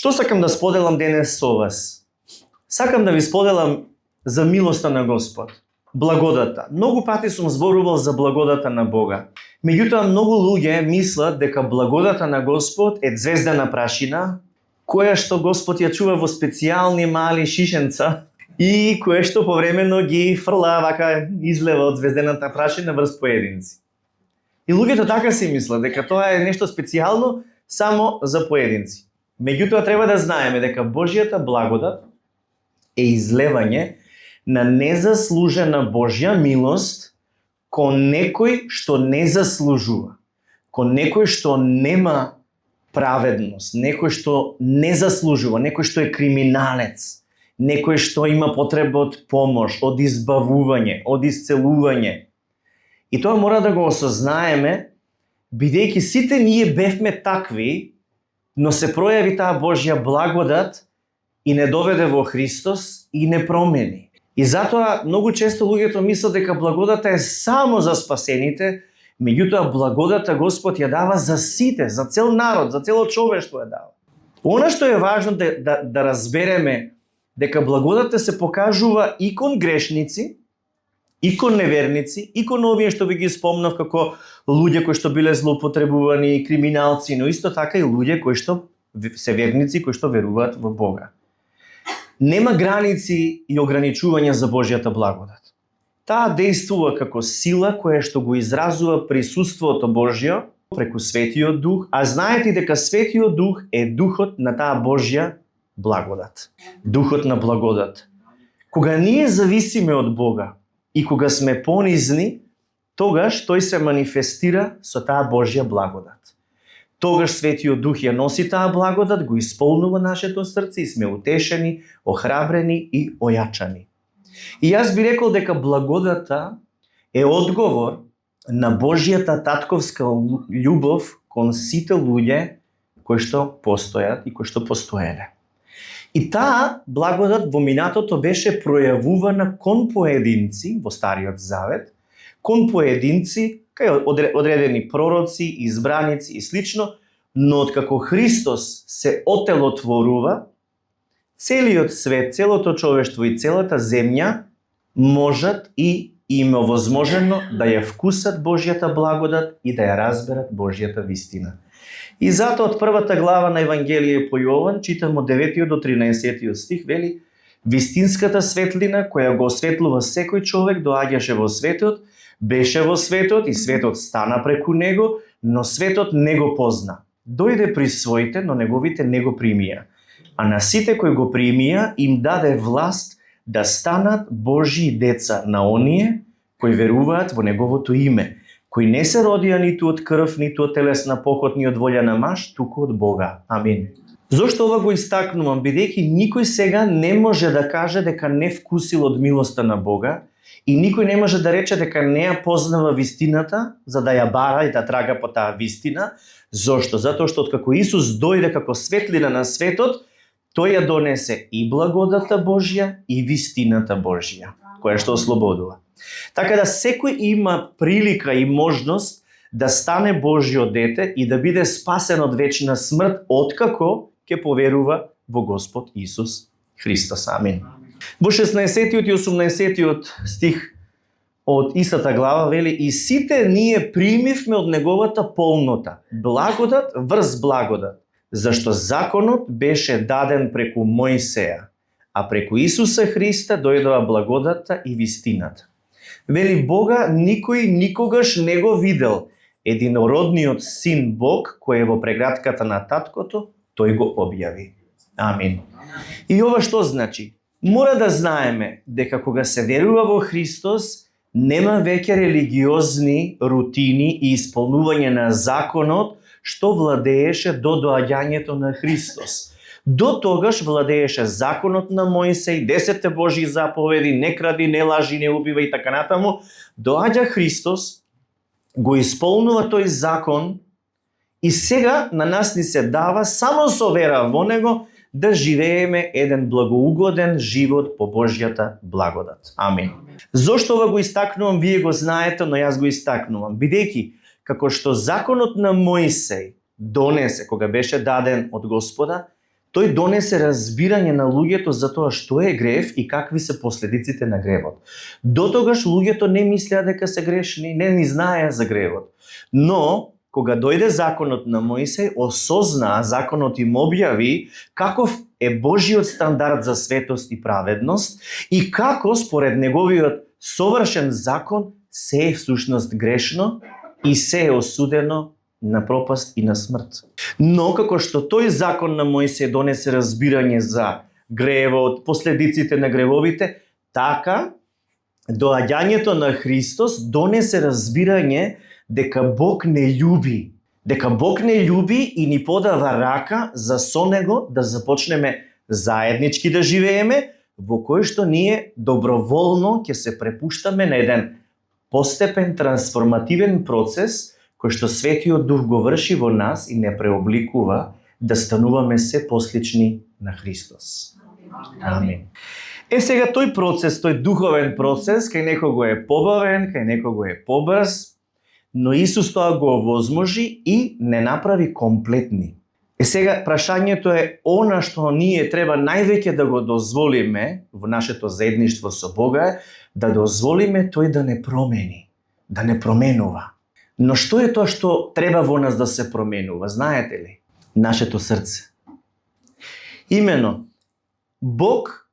Што сакам да споделам денес со вас? Сакам да ви споделам за милоста на Господ, благодата. Многу пати сум зборувал за благодата на Бога. Меѓутоа, многу луѓе мислат дека благодата на Господ е звездена прашина, која што Господ ја чува во специјални мали шишенца и кое што повремено ги фрла вака излева од звездената прашина врз поединци. И луѓето така си мислат дека тоа е нешто специјално само за поединци. Меѓутоа, треба да знаеме дека Божјата благодат е излевање на незаслужена Божја милост кон некој што не заслужува, кон некој што нема праведност, некој што не заслужува, некој што е криминалец, некој што има потреба од помош, од избавување, од исцелување. И тоа мора да го осознаеме, бидејќи сите ние бевме такви, но се пројави таа Божја благодат и не доведе во Христос и не промени. И затоа многу често луѓето мислат дека благодата е само за спасените, меѓутоа благодата Господ ја дава за сите, за цел народ, за цело човештво ја дава. Она што е важно да разбереме дека благодата се покажува и кон грешници, и кон неверници, и кон овие што ви ги спомнав како луѓе кои што биле злоупотребувани, криминалци, но исто така и луѓе кои што се верници, кои што веруваат во Бога. Нема граници и ограничувања за Божјата благодат. Таа действува како сила која што го изразува присуството Божјо преку Светиот Дух, а знаете дека Светиот Дух е духот на таа Божја благодат. Духот на благодат. Кога ние зависиме од Бога и кога сме понизни, тогаш тој се манифестира со таа Божја благодат. Тогаш Светиот Дух ја носи таа благодат, го исполнува нашето срце и сме утешени, охрабрени и ојачани. И јас би рекол дека благодата е одговор на Божјата татковска љубов кон сите луѓе кои што постојат и кои што постоеле. И таа благодат во минатото беше пројавувана кон поединци во Стариот Завет, кон поединци, кај одредени пророци, избраници и слично, но откако Христос се отелотворува, целиот свет, целото човештво и целата земја можат и им е возможно да ја вкусат Божјата благодат и да ја разберат Божјата вистина. И затоа од првата глава на Евангелие по Јован, читам од 9 до 13 стих, вели: вистинската светлина која го осветлува секој човек доаѓаше во светот, беше во светот и светот стана преку него, но светот не го позна. Дојде при своите, но неговите не го примија. А на сите кои го примија им даде власт да станат Божји деца на оние кои веруваат во неговото име, кои не се родија ниту од крв, ниту од телесна похот, ни од волја на маж, туку од Бога. Амин. Зошто ова го истакнувам? Бидејќи никој сега не може да каже дека не вкусил од милоста на Бога и никој не може да рече дека не ја познава вистината, за да ја бара и да трага по таа вистина. Зошто? Затоа што откако Исус дојде како светлина на светот, тој ја донесе и благодата Божја и вистината Божја, која што ослободува. Така да секој има прилика и можност да стане Божјо дете и да биде спасен од вечна смрт, откако ќе поверува во Господ Исус Христос. Амин. Во 16 и 18 стих од истата глава вели: и сите ние примивме од неговата полнота, благодат врз благодат, зашто законот беше даден преку Мојсеја, а преку Исуса Христа дојдова благодата и вистината. Вели: Бога никој никогаш не го видел, единородниот син Бог, кој е во прегратката на таткото, тој го објави. Амин. И ова што значи? Мора да знаеме дека кога се верува во Христос, нема веќе религиозни рутини и исполнување на законот што владееше до доаѓањето на Христос. До тогаш владееше законот на Мојсеј, 10 Божји заповеди, не кради, не лажи, не убива и така натаму. Доаѓа Христос, го исполнува тој закон и сега на нас ни се дава само со вера во него да живееме еден благоугоден живот по Божјата благодат. Амин. Зошто ова го истакнувам, вие го знаете, но јас го истакнувам. Бидејќи, како што законот на Мојсеј донесе, кога беше даден од Господа, Тој донесе разбирање на луѓето за тоа што е грев и какви се последиците на гревот. Дотогаш луѓето не мислеа дека се грешни, не ни знаеа за гревот. Но кога дојде законот на Мојсей, осознаа, законот им објави каков е Божиот стандард за светост и праведност и како според неговиот совршен закон се е всушност грешно и се е осудено на пропаст и на смрт. Но како што тој закон на Мојсей донесе разбирање за гревот, последиците на гревовите, така доаѓањето на Христос донесе разбирање дека Бог не љуби. Дека Бог не љуби и ни подава рака за со Него да започнеме заеднички да живееме, во кој што ние доброволно ќе се препуштаме на еден постепен трансформативен процес кој што Светиот Дух го врши во нас и не преобликува да стануваме се послични на Христос. Амин. Сега тој процес, тој духовен процес, кај некого е побавен, кај некого е побрз, но Исус тоа го овозможи и не направи комплетни. Сега прашањето е она што ние треба највеќе да го дозволиме во нашето заедништво со Бога, да дозволиме тој да не промени, да не променува. Но што е тоа што треба во нас да се променува, знаете ли? Нашето срце. Имено, Бог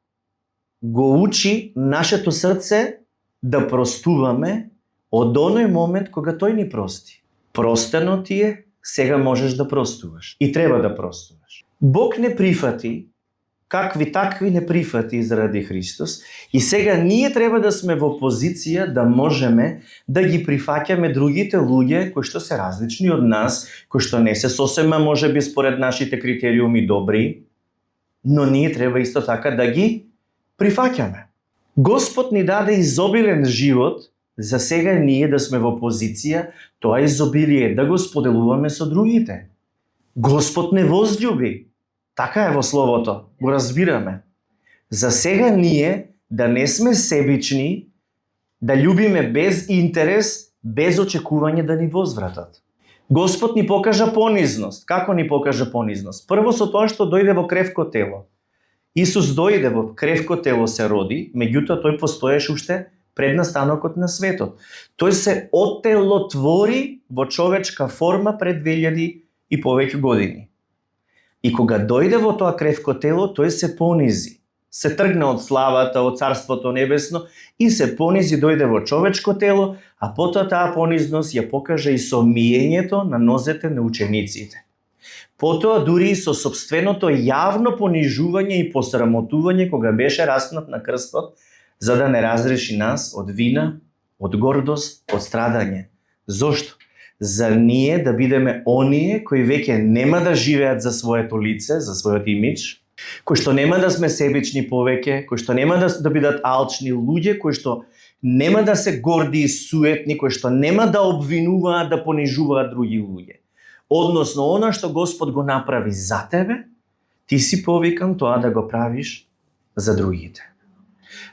го учи нашето срце да простуваме од оној момент кога тој ни прости. Простено ти е, сега можеш да простуваш. И треба да простуваш. Бог не прифати, какви такви не прифати заради Христос, и сега ние треба да сме во позиција да можеме да ги прифаќаме другите луѓе кои што се различни од нас, кои што не се сосема можеби според нашите критериуми добри, но ние треба исто така да ги прифаќаме. Господ ни даде изобилен живот, за сега ние да сме во позиција тоа изобилие да го споделуваме со другите. Господ не возљуби. Така е во Словото, го разбираме. За сега ние да не сме себични, да љубиме без интерес, без очекување да ни возвратат. Господ ни покажа понизност. Како ни покажа понизност? Прво со тоа што дојде во кревко тело. Исус дојде во кревко тело се роди, меѓутоа тој постоеше уште пред настанокот на светот. Тој се оттелотвори во човечка форма пред 2000 и повеќе години. И кога дојде во тоа кревко тело, тој се понизи. Се тргна од славата, од Царството Небесно и се понизи, дојде во човечко тело, а потоа таа понизност ја покажа и со миењето на нозете на учениците. Потоа дури и со сопственото јавно понижување и посрамотување кога беше распнат на крстот, за да не разреши нас од вина, од гордост, од страдање. Зошто? За ние да бидеме оние кои веќе нема да живеат за своето лице, за својот имидж, кои што нема да сме себични повеќе, кои што нема да бидат алчни луѓе, кои што нема да се горди и суетни, кои што нема да обвинуваат, да понижуваат други луѓе. Односно, она што Господ го направи за тебе, ти си повикан тоа да го правиш за другите.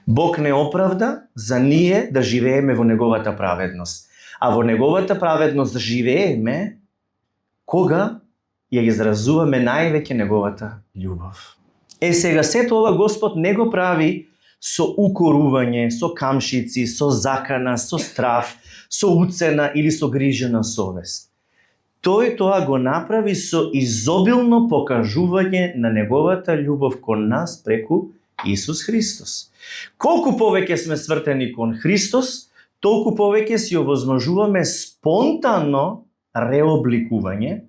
Бог не оправда за ние да живееме во Неговата праведност. А во Неговата праведност живееме кога ја изразуваме највеќе Неговата љубов. Сега сето ова Господ не го прави со укорување, со камшици, со закана, со страв, со уцена или со грижена совест. Тој тоа го направи со изобилно покажување на Неговата љубов кон нас преку Исус Христос. Колку повеќе сме свртени кон Христос, толку повеќе си овозможуваме спонтанно реобликување,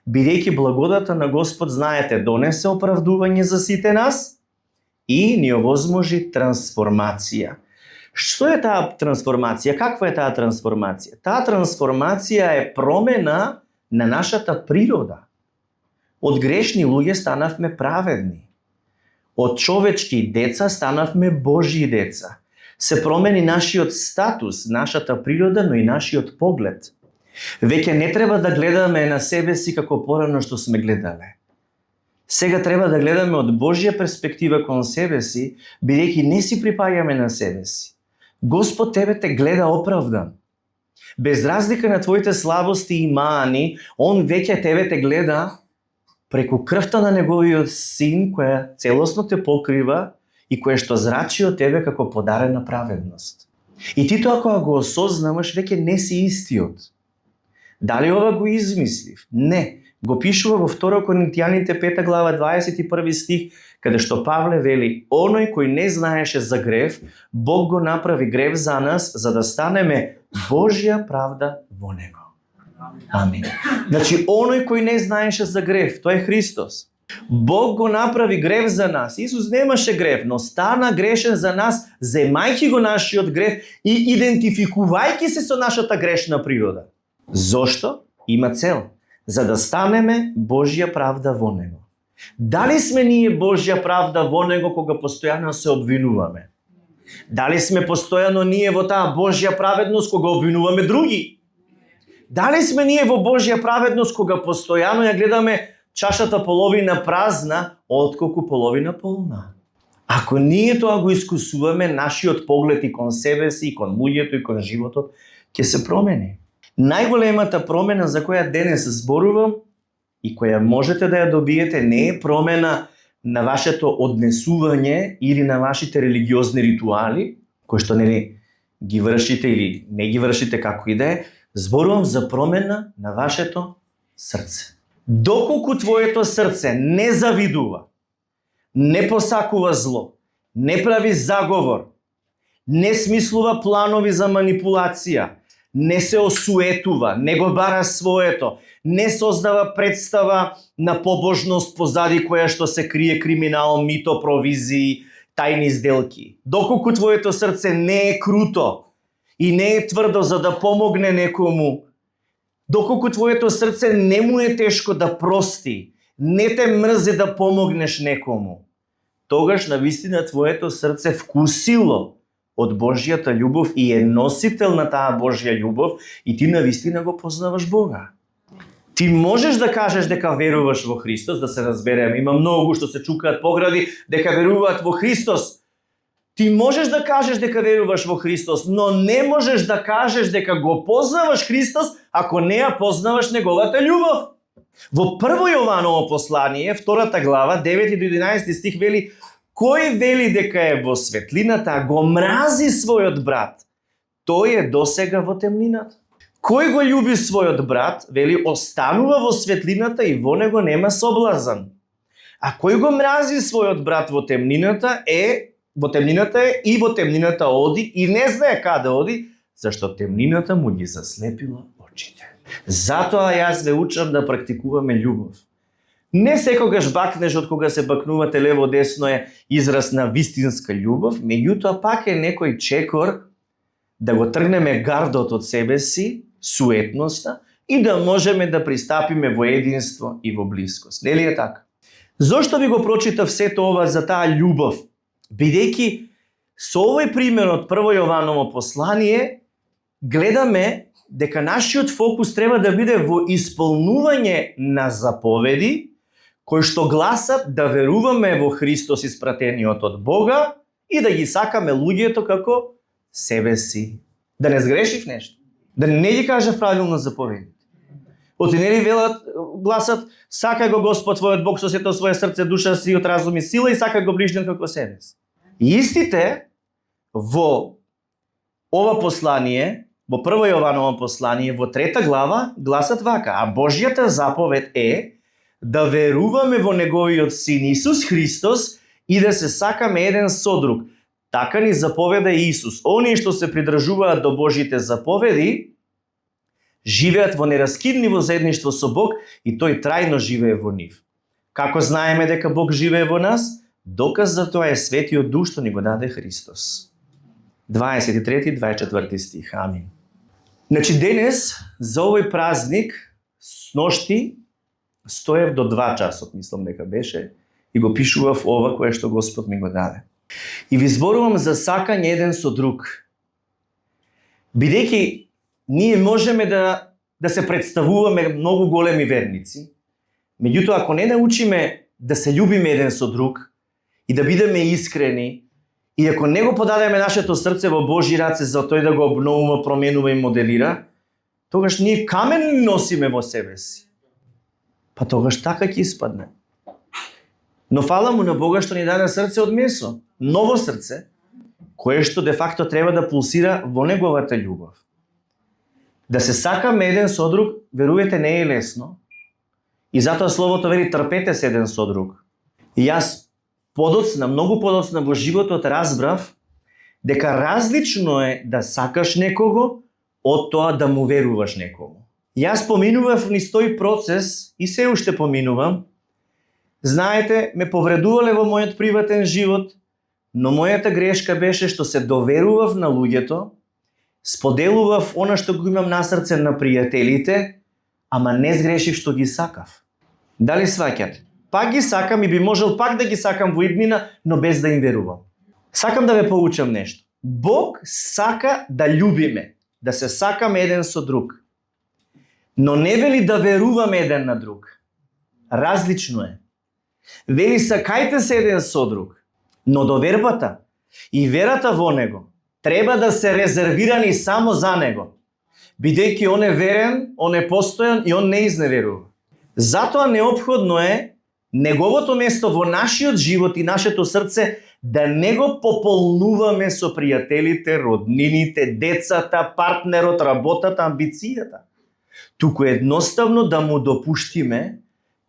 бидејќи благодата на Господ, знаете, донесе оправдување за сите нас и ни овозможи трансформација. Што е таа трансформација? Каква е таа трансформација? Таа трансформација е промена на нашата природа. Од грешни луѓе станавме праведни. Од човечки деца станавме Божји деца. Се промени нашиот статус, нашата природа, но и нашиот поглед. Веќе не треба да гледаме на себе си како порано што сме гледале. Сега треба да гледаме од Божја перспектива кон себе си, бидејќи не си припаѓаме на себе си. Господ тебе те гледа оправдан. Без разлика на твоите слабости и мани, Он веќе тебе те гледа преку крвта на неговиот син, која целосно те покрива и која што зрачи од тебе како подарена праведност. И ти тоа кога го осознаваш, веќе не си истиот. Дали ова го измислив? Не. Го пишува во 2 Коринтијаните 5 глава 21 стих, каде што Павле вели: оној кој не знаеше за грев, Бог го направи грев за нас, за да станеме Божја правда во него. Амин. Значи, оној кој не знаеше за грев, тој е Христос. Бог го направи грев за нас. Исус немаше грев, но стана грешен за нас, земајќи го нашиот грев и идентификувајќи се со нашата грешна природа. Зошто? Има цел. За да станеме Божја правда во него. Дали сме ние Божја правда во него кога постојано се обвинуваме? Дали сме постојано ние во таа Божја праведност кога обвинуваме други? Дали сме ние во Божја праведност кога постојано ја гледаме чашата половина празна, отколку половина полна? Ако ние тоа го искусуваме, нашиот поглед и кон себе си, и кон луѓето, и кон животот, ќе се промени. Најголемата промена за која денес зборувам и која можете да ја добиете, не е промена на вашето однесување или на вашите религиозни ритуали, кои што нели ги вршите или не ги вршите, како и да е. Зборувам за промена на вашето срце. Доколку твоето срце не завидува, не посакува зло, не прави заговор, не смислува планови за манипулација, не се осуетува, не го бара своето, не создава представа на побожност позади која што се крие криминал, мито, провизии, тајни сделки. Доколку твоето срце не е круто и не е тврдо за да помогне некому, доколку твоето срце не му е тешко да прости, не те мрзи да помогнеш некому, тогаш навистина твоето срце вкусило од Божјата љубов и е носител на таа Божја љубов и ти навистина го познаваш Бога. Ти можеш да кажеш дека веруваш во Христос, да се разбереме, има многу што се чукаат погради дека веруваат во Христос. Ти можеш да кажеш дека веруваш во Христос, но не можеш да кажеш дека го познаваш Христос ако не ја познаваш неговата љубов. Во 1 Јованово послание, 2 глава, 9 до 11 стих вели: кој вели дека е во светлината, а го мрази својот брат, тој е досега во темнината. Кој го љуби својот брат, вели, останува во светлината и во него нема соблазан. А кој го мрази својот брат во темнината и во темнината оди и не знае каде оди, зашто темнината му ги заслепила очите. Затоа јас ве учам да практикуваме љубов. Не секогаш бакнежот кога се бакнувате лево-десно е израз на вистинска љубов, меѓутоа пак е некој чекор да го тргнеме гардот од себе си, суетноста, и да можеме да пристапиме во единство и во блискост. Нели е така? Зошто ви го прочитав сето ова за таа љубов? Бидејќи со овој пример од 1 Јованово послание гледаме дека нашиот фокус треба да биде во исполнување на заповеди кои што гласат да веруваме во Христос испратениот од Бога и да ги сакаме луѓето како себе си. Да не сгрешив нешто. Да не ги кажав правилно заповедите. Отинели велат, гласат: сакај го Господ твојот Бог со сето своје срце, душа, сиот, разум и сила и сакај го ближниот како себе си. И истите во ова послание, во 1 Јованово послание, во 3 глава, гласат вака: а Божјата заповед е да веруваме во Неговиот Син Исус Христос и да се сакаме еден со друг. Така ни заповеда Исус. Оние што се придржуваат до Божите заповеди, живеат во нераскидливо заедништво со Бог и тој трајно живее во нив. Како знаеме дека Бог живее во нас? Доказ за тоа е Светиот Дух што ни го даде Христос. 23-24 стих. Амин. Значи денес за овој празник сношти стоев до 2 часот, мислам дека беше, и го пишував ова кое што Господ ми го даде. И ви зборувам за сакање еден со друг. Бидејќи ние можеме да се представуваме многу големи верници, меѓутоа ако не научиме да се љубиме еден со друг и да бидеме искрени, и ако не го подадеме нашето срце во Божји раце за тој да го обновува, променува и моделира, тогаш ние камен носиме во себе си. па тогаш така ќе испадне. Но фала му на Бога што ни даде срце од месо, ново срце, кое што де факто треба да пулсира во неговата љубов. Да се сакаме еден со друг, верувате, не е лесно. И затоа Словото вели трпете се еден со друг. И јас многу подоцна во животот разбрав дека различно е да сакаш некого од тоа да му веруваш некому. Јас поминував низ тој процес и се уште поминувам. Знаете, ме повредувале во мојот приватен живот, но мојата грешка беше што се доверував на луѓето, споделував она што го имам на срце на пријателите, ама не сгрешив што ги сакав. Дали сваќате? Пак ги сакам и би можел пак да ги сакам во иднина, но без да им верувам. Сакам да ве поучам нешто. Бог сака да љубиме, да се сакаме еден со друг. Но не вели да веруваме еден на друг. Различно е. Вели сакајте се еден со друг, но довербата и верата во него треба да се резервирани само за него, бидејќи он е верен, он е постојан и он не изневерува. Затоа неопходно е неговото место во нашиот живот и нашето срце да не го пополнуваме со пријателите, роднините, децата, партнерот, работата, амбицијата. Туку едноставно да му допуштиме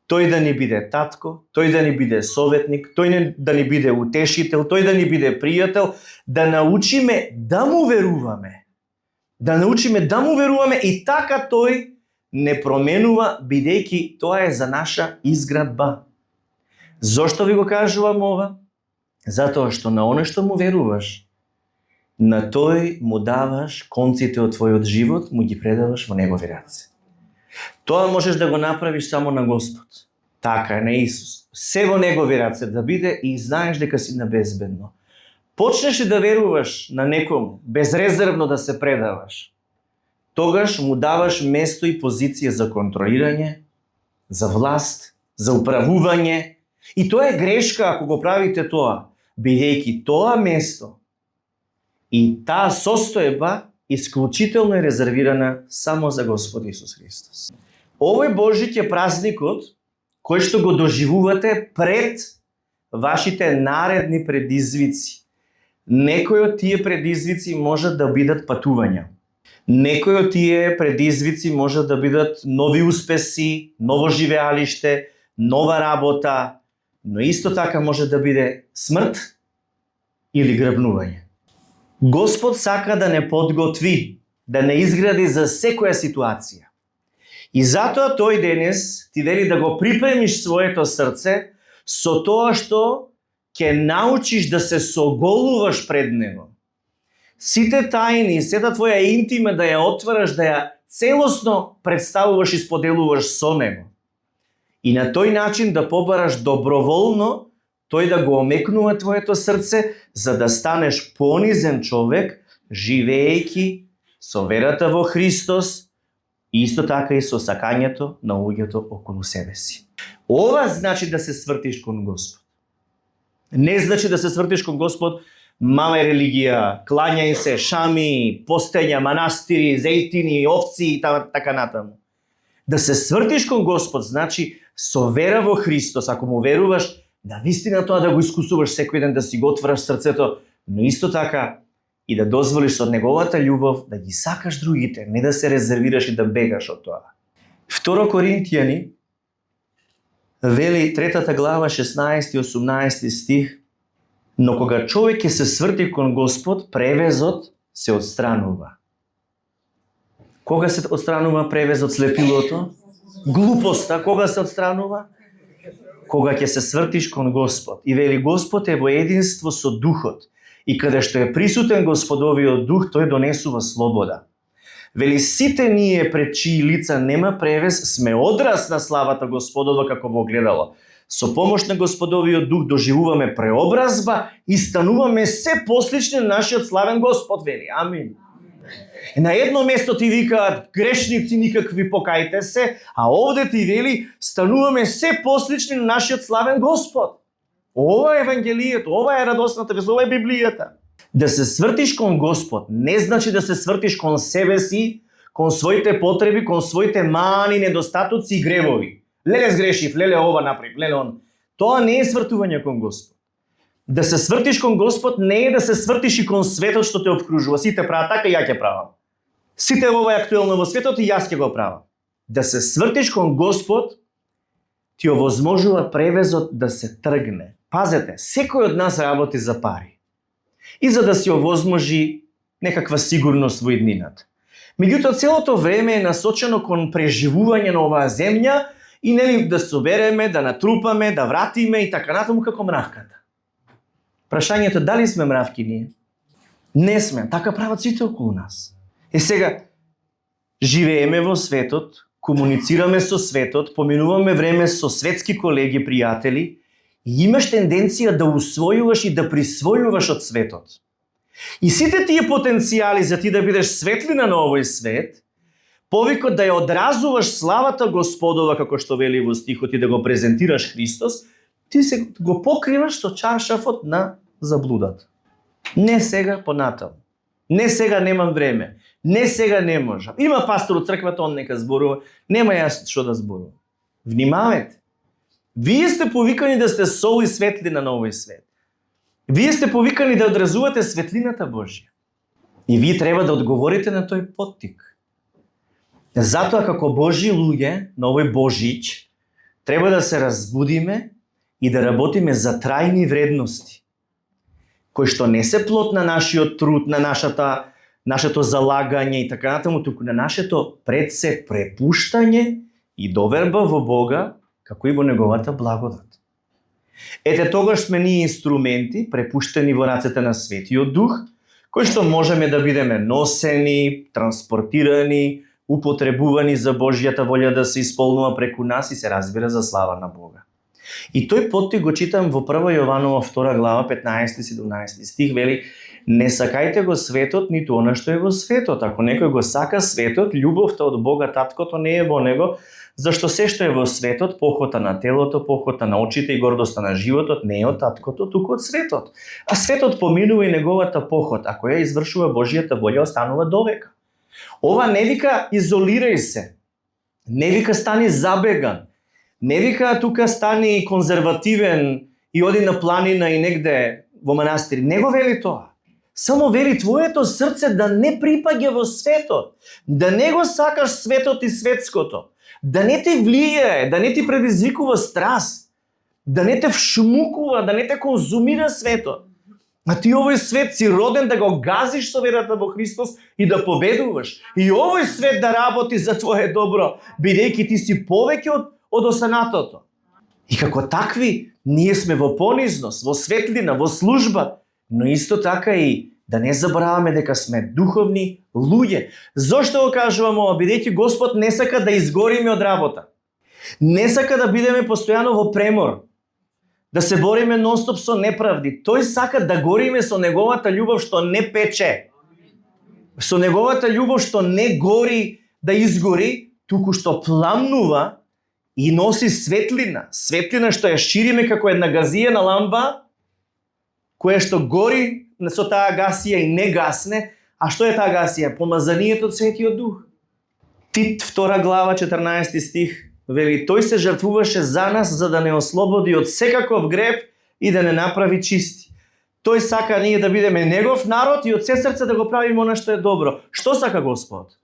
тој да ни биде татко, тој да ни биде советник, тој да ни биде утешител, тој да ни биде пријател, да научиме да му веруваме. Да научиме да му веруваме и така тој не променува, бидејќи тоа е за наша изградба. Зошто ви го кажувам ова? Затоа што на оно што му веруваш, на тој му даваш конците од твојот живот, му ги предаваш во негови раце. Тоа можеш да го направиш само на Господ. Така е, на Исус. Се во негови раце да биде и знаеш дека си на безбедно. Почнеш ли да веруваш на некому, безрезервно да се предаваш, тогаш му даваш место и позиција за контролирање, за власт, за управување. И тоа е грешка ако го правите тоа, бидејќи тоа место и таа состојба исклучително е резервирана само за Господ Исус Христос. Овој Божји е празникот кој што го доживувате пред вашите наредни предизвици. Некои од тие предизвици можат да бидат патувања. Некои од тие предизвици можат да бидат нови успеси, ново живеалиште, нова работа, но исто така може да биде смрт или грабнување. Господ сака да не подготви, да не изгради за секоја ситуација. И затоа тој денес ти вели да го припремиш своето срце со тоа што ќе научиш да се соголуваш пред него. Сите тајни, сета твоја интима да ја отвараш, да ја целосно представуваш и споделуваш со него. И на тој начин да побараш доброволно тој да го омекнува твоето срце, за да станеш понизен човек, живеејќи со верата во Христос, и исто така и со сакањето на луѓето околу себе си. Ова значи да се свртиш кон Господ. Не значи да се свртиш кон Господ, мала религија, клањај се, шами, постења, манастири, зејтини, овци и така натаму. Да се свртиш кон Господ значи со вера во Христос, ако му веруваш, да вистина тоа да го искусуваш секој ден, да си го отвараш срцето, но исто така и да дозволиш со неговата љубов да ги сакаш другите, не да се резервираш и да бегаш од тоа. 2 Коринтијани вели 3 глава 16 и 18 стих: но кога човек ќе се сврти кон Господ, превезот се отстранува. Кога се отстранува превезот, слепилото? Глупоста кога се отстранува? Кога ќе се свртиш кон Господ. И вели Господ е во единство со Духот. И каде што е присутен Господовиот Дух, тој донесува слобода. Вели сите ние пред чии лица нема превез, сме одраз на славата Господова како во огледало. Со помош на Господовиот Дух доживуваме преобразба и стануваме се послични на нашиот славен Господ, вели. Амин. На едно место ти викаат грешници никакви, покајте се, а овде ти вели стануваме се послични на нашиот славен Господ. Ова е Евангелието, ова е радосната вест, ова е Библијата. Да се свртиш кон Господ не значи да се свртиш кон себе си, кон своите потреби, кон своите мани, недостатоци и гревови. Леле сгрешив, леле ова направив, леле он. Тоа не е свртување кон Господ. Да се свртиш кон Господ не е да се свртиш и кон светот што те обкружува. Сите прават така и ја ќе правам. Сите ова е актуелно во светот и јас ќе го правам. Да се свртиш кон Господ ти овозможува превезот да се тргне. Пазете, секој од нас работи за пари. И за да си овозможи некаква сигурност во иднината. Меѓутоа, целото време е насочено кон преживување на оваа земја и нели да собереме, да натрупаме, да вратиме и така натаму како мравката. Прашањето дали сме мравки ние? Не сме, така прават сите околу нас. Сега, живееме во светот, комуницираме со светот, поминуваме време со светски колеги, пријатели и имаш тенденција да усвојуваш и да присвојуваш од светот. И сите тие потенцијали за ти да бидеш светлина на овој свет, повикот да ја одразуваш славата Господова, како што вели во стихот, и да го презентираш Христос, ти се го покриваш со чаршафот на заблудата. Не сега, понатаму. Не сега немам време. Не сега не можам. Има пастор од црквата, он нека зборува. Нема јас што да зборувам. Внимавајте. Вие сте повикани да сте сол и светлина на овој свет. Вие сте повикани да одразувате светлината Божја. И вие треба да одговорите на тој поттик. Затоа како Божји луѓе на овој Божич треба да се разбудиме и да работиме за трајни вредности, кои што не се плод на нашиот труд, на нашето залагање и така натаму, туку на нашето пред се препуштање и доверба во Бога, како и во неговата благодат. Ете тогаш сме ние инструменти, препуштени во рацете на Светиот Дух, кои што можеме да бидеме носени, транспортирани, употребувани за Божјата волја да се исполнува преку нас и се разбира за слава на Бога. И тој поттик го читам во 1 Јованова 2 глава 15-17 стих, вели: не сакајте го светот, ниту она што е во светот. Ако некој го сака светот, љубовта од Бога Таткото не е во него, зашто се што е во светот, похота на телото, похота на очите и гордоста на животот, не е од Таткото, туку од светот. А светот поминува и неговата похота, ако ја извршува Божјата волја, останува довека. Ова не вика изолирај се, не вика стани забеган, не вика тука стани конзервативен и оди на планина и негде во манастир. Не го вели тоа. Само вели твоето срце да не припаѓа во светот, да не го сакаш светот и светското, да не те влијае, да не ти предизвикува страст, да не те вшмукува, да не те конзумира светот. А ти овој свет си роден да го газиш со верата во Христос и да победуваш. И овој свет да работи за твое добро, бидејќи ти си повеќе од останатото. И како такви, ние сме во понизност, во светлина, во служба, но исто така и да не забораваме дека сме духовни луѓе. Зошто го кажувам ова? Бидејќи Господ не сака да изгориме од работа. Не сака да бидеме постојано во премор, да се бориме нонстоп со неправди. Тој сака да гориме со неговата љубов што не пече. Со неговата љубов што не гори да изгори, туку што пламнува и носи светлина. Светлина што ја шириме како една газиена ламба, која што гори со таа гасија и не гасне. А што е таа гасија? Помазанието од Светиот Дух. Тит 2 глава 14 стих вели: тој се жртвуваше за нас за да не ослободи од секаков грев и да не направи чисти. Тој сака ние да бидеме негов народ и од се срце да го правиме она што е добро. Што сака Господ?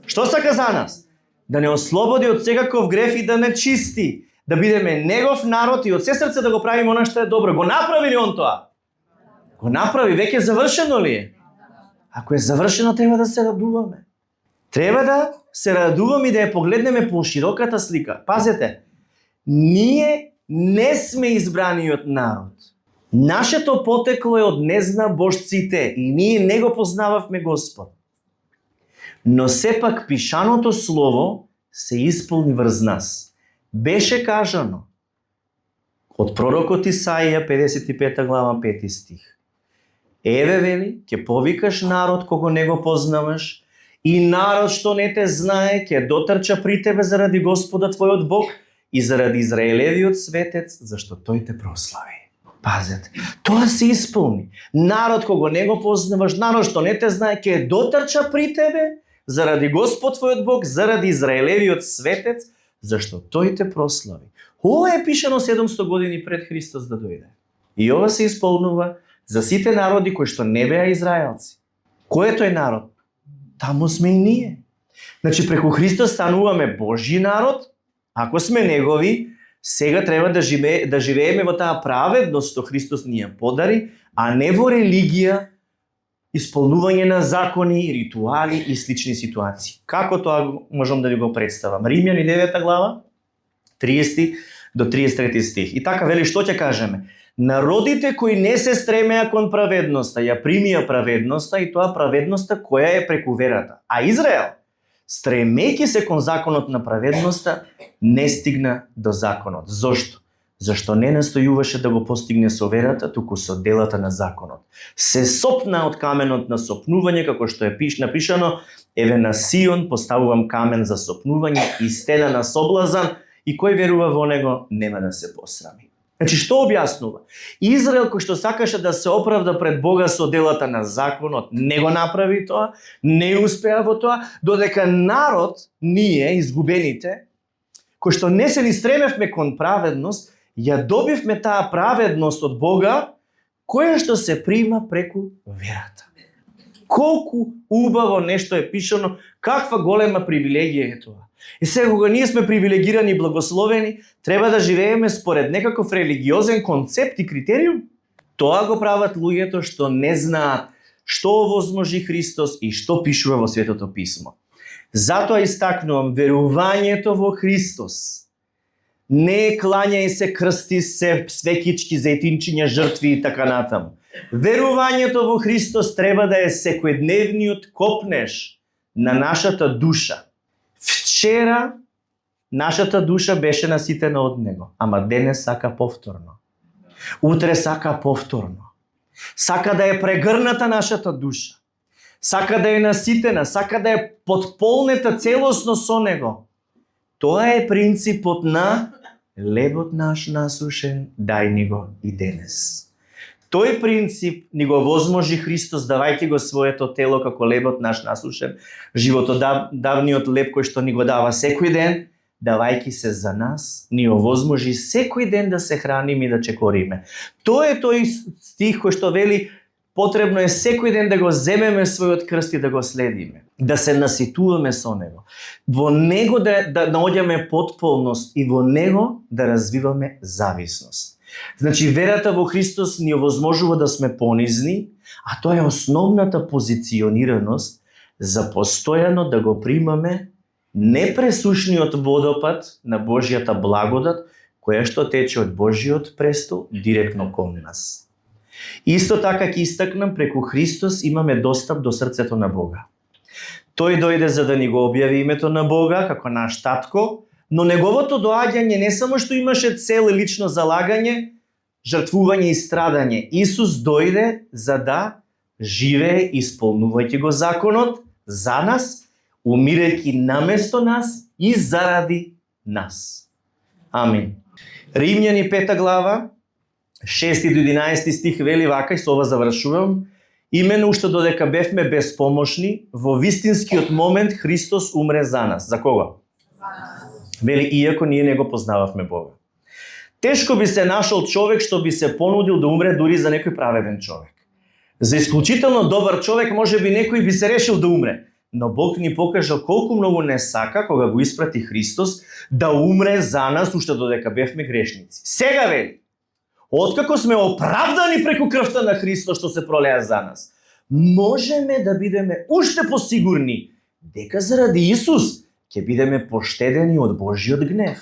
Што сака за нас? Да не ослободи од секаков грев и да не чисти. Да бидеме негов народ и од се срце да го правиме она што е добро. Го направи ли он тоа? Го направи, веќе завршено ли е? Ако е завршено, треба да се радуваме. Треба да се радуваме и да ја погледнеме по широката слика. Пазете, ние не сме избраниот народ. Нашето потекло е од незнабожците и ние не го познававме Господ. Но сепак пишаното слово се исполни врз нас. Беше кажано од пророкот Исаија 55 глава 5 стих. Еве вели, ќе повикаш народ кого не го познаваш, и народ што не те знае ќе дотрча при тебе заради Господа твојот Бог и заради Израелевиот светец, зашто тој те прослави. Пазете, тоа се исполни. Народ кого не го познаваш, народ што не те знае ќе дотрча при тебе заради Господ твојот Бог, заради Израелевиот светец, Зашто тој те прослави. Ова е пишано 700 години пред Христос да дојде. И ова се исполнува за сите народи кои што не беа израелци. Кој е тој народ? Таму сме и ние. Значи, преку Христа стануваме Божји народ. Ако сме негови, сега треба да живееме во таа праведност што Христос ни ја подари, а не во религија, исполнување на закони, ритуали и слични ситуации. Како тоа можам да ви го представам? Римјани 9 глава, 30 до 33 стих. И така вели, што ќе кажеме? Народите кои не се стремеа кон праведноста, ја примија праведноста и тоа праведноста која е преку верата. А Израел, стремејќи се кон законот на праведноста, не стигна до законот. Зошто? Зашто не настојуваше да го постигне со верата, туку со делата на законот. Се сопна од каменот на сопнување, како што е напишано, еве на Сион поставувам камен за сопнување и стена на соблазан, и кој верува во него нема да се посрами. Значи, што објаснува? Израел, кој што сакаше да се оправда пред Бога со делата на законот, не го направи тоа, не успеа во тоа, додека народ, ние, изгубените, кој што не се ни стремевме кон праведност, ја добивме таа праведност од Бога, која што се прима преку верата. Колку убаво нешто е пишано, каква голема привилегија е тоа. И сега, кога ние сме привилегирани и благословени, треба да живееме според некаков религиозен концепт и критериум. Тоа го прават луѓето што не знаат што овозможи Христос и што пишува во Светото Писмо. Затоа истакнувам верувањето во Христос. Не клањај се, крсти се, свекички, зејтинчиња, жртви и така натаму. Верувањето во Христос треба да е секојдневниот копнеш на нашата душа. Вчера нашата душа беше наситена од него, ама денес сака повторно. Утре сака повторно. Сака да е прегрната нашата душа. Сака да е наситена, сака да е потполнета целосно со него. Тоа е принципот на лебот наш насушен, дај ни го и денес. Тој принцип ни го возможи Христос, давајќи го своето тело како лебот наш насушен, животодавниот леб кој што ни го дава секој ден, давајќи се за нас, ни овозможи секој ден да се храниме и да чекориме. Тоа е тој стих кој што вели, потребно е секој ден да го земеме својот крст и да го следиме, да се наситуваме со него. Во него да наоѓаме потполност и во него да развиваме зависност. Значи, верата во Христос ни овозможува да сме понизни, а тоа е основната позиционираност за постојано да го примаме непресушниот водопад на Божјата благодат, која што тече од Божјиот престол директно кон нас. Исто така ќе истакнам, преку Христос имаме достап до срцето на Бога. Тој дојде за да ни го објави името на Бога како наш татко, но неговото доаѓање не само што имаше цел и лично залагање, жртвување и страдање. Исус дојде за да живее исполнувајќи го законот за нас, умирајќи наместо нас и заради нас. Амин. Римјани 5 глава, 6 до 11 стих вели вака, и со ова завршувам. Имено уште додека бевме безпомошни, во вистинскиот момент Христос умре за нас. За кого? Вели, иако ние не го познававме Бога. Тешко би се нашол човек што би се понудил да умре дури за некој праведен човек. За исклучително добар човек може би некој би се решил да умре, но Бог ни покажа колку многу не сака кога го испрати Христос да умре за нас уште додека бевме грешници. Сега вели, откако сме оправдани преку крвта на Христос што се пролеа за нас, можеме да бидеме уште посигурни дека заради Исус ќе бидеме поштедени од Божјиот гнев.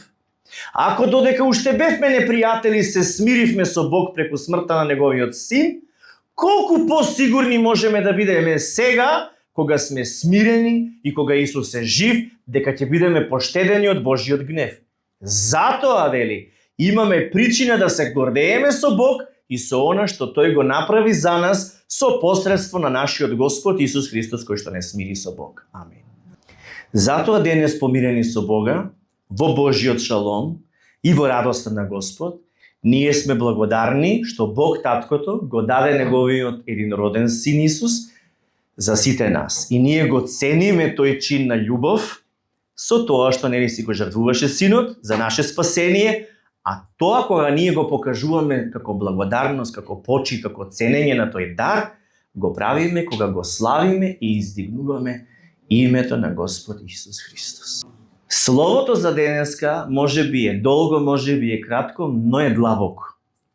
Ако додека уште бевме непријатели се смиривме со Бог преку смртта на Неговиот Син, колку посигурни можеме да бидеме сега, кога сме смирени и кога Исус е жив, дека ќе бидеме поштедени од Божјиот гнев. Затоа, вели, имаме причина да се гордееме со Бог и со она што Тој го направи за нас со посредство на нашиот Господ Исус Христос, кој што не смири со Бог. Амин. Затоа денес помирени со Бога, во Божјиот шалом и во радоста на Господ, ние сме благодарни што Бог Таткото го даде Неговиот единороден Син Исус за сите нас. И ние го цениме тој чин на љубов, со тоа што нели си го жртвуваше синот за наше спасение, а тоа кога ние го покажуваме како благодарност, како почит, како ценење на тој дар, го правиме кога го славиме и издигнуваме името на Господ Исус Христос. Словото за денеска може би е долго, може би е кратко, но е длабоко.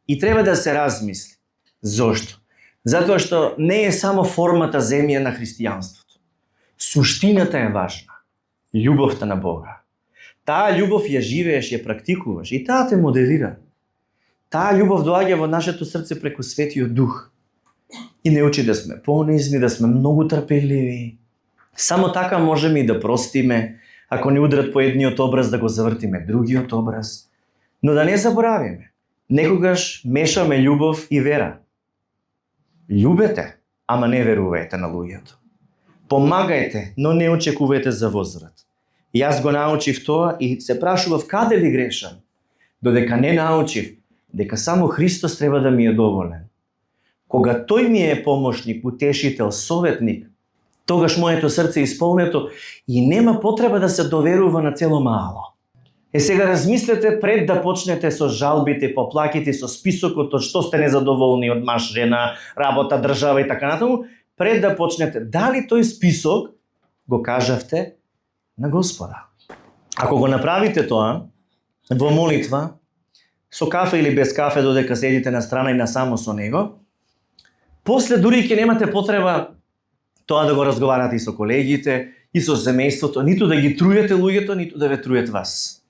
И треба да се размисли. Зошто? Затоа што не е само формата земја на христијанството. Суштината е важна. Љубовта на Бога. Таа љубов ја живееш, ја практикуваш и таа те моделира. Таа љубов доаѓа во нашето срце преку Светиот Дух и не учи да сме понизни, да сме многу трпеливи. Само така можеме и да простиме, ако ни удрат по едниот образ да го завртиме другиот образ. Но да не заборавиме, некогаш мешаме љубов и вера. Љубете, ама не верувајте на луѓето. Помагајте, но не очекувајте за возврат. Јас го научив тоа и се прашував каде ли грешам, додека не научив дека само Христос треба да ми е доволен. Кога тој ми е помошник, утешител, советник, тогаш моето срце е исполнето и нема потреба да се доверува на цело мало. Сега размислете пред да почнете со жалбите, поплаките, со списокот од што сте незадоволни од маж, жена, работа, држава и така натаму, пред да почнете, дали тој список го кажавте на Господа. Ако го направите тоа во молитва, со кафе или без кафе, додека седите на страна и насамо со него, после дури ќе немате потреба тоа да го разговарате и со колегите, и со семејството, ниту да ги трујете луѓето, ниту да ве трујат вас.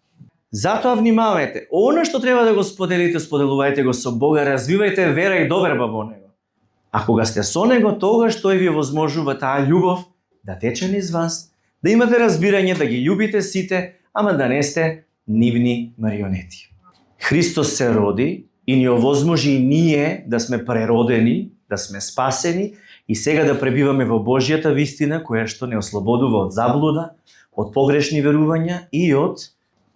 Затоа внимавајте, она што треба да го споделите, споделувајте го со Бога, развивајте вера и доверба во Него. А кога сте со Него, тогаш тој ви возможува таа љубов да тече низ вас, да имате разбирање, да ги љубите сите, ама да не сте нивни марионети. Христос се роди и ни овозможи и ние да сме преродени, да сме спасени и сега да пребиваме во Божјата вистина, која што не ослободува од заблуда, од погрешни верувања и од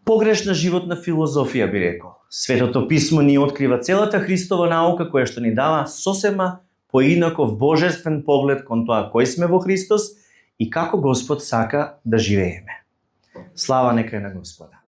погрешна животна филозофија, би рекол. Светото писмо ни открива целата Христова наука, која што ни дава сосема поинаков божествен поглед кон тоа кој сме во Христос и како Господ сака да живееме. Слава нека е на Господа.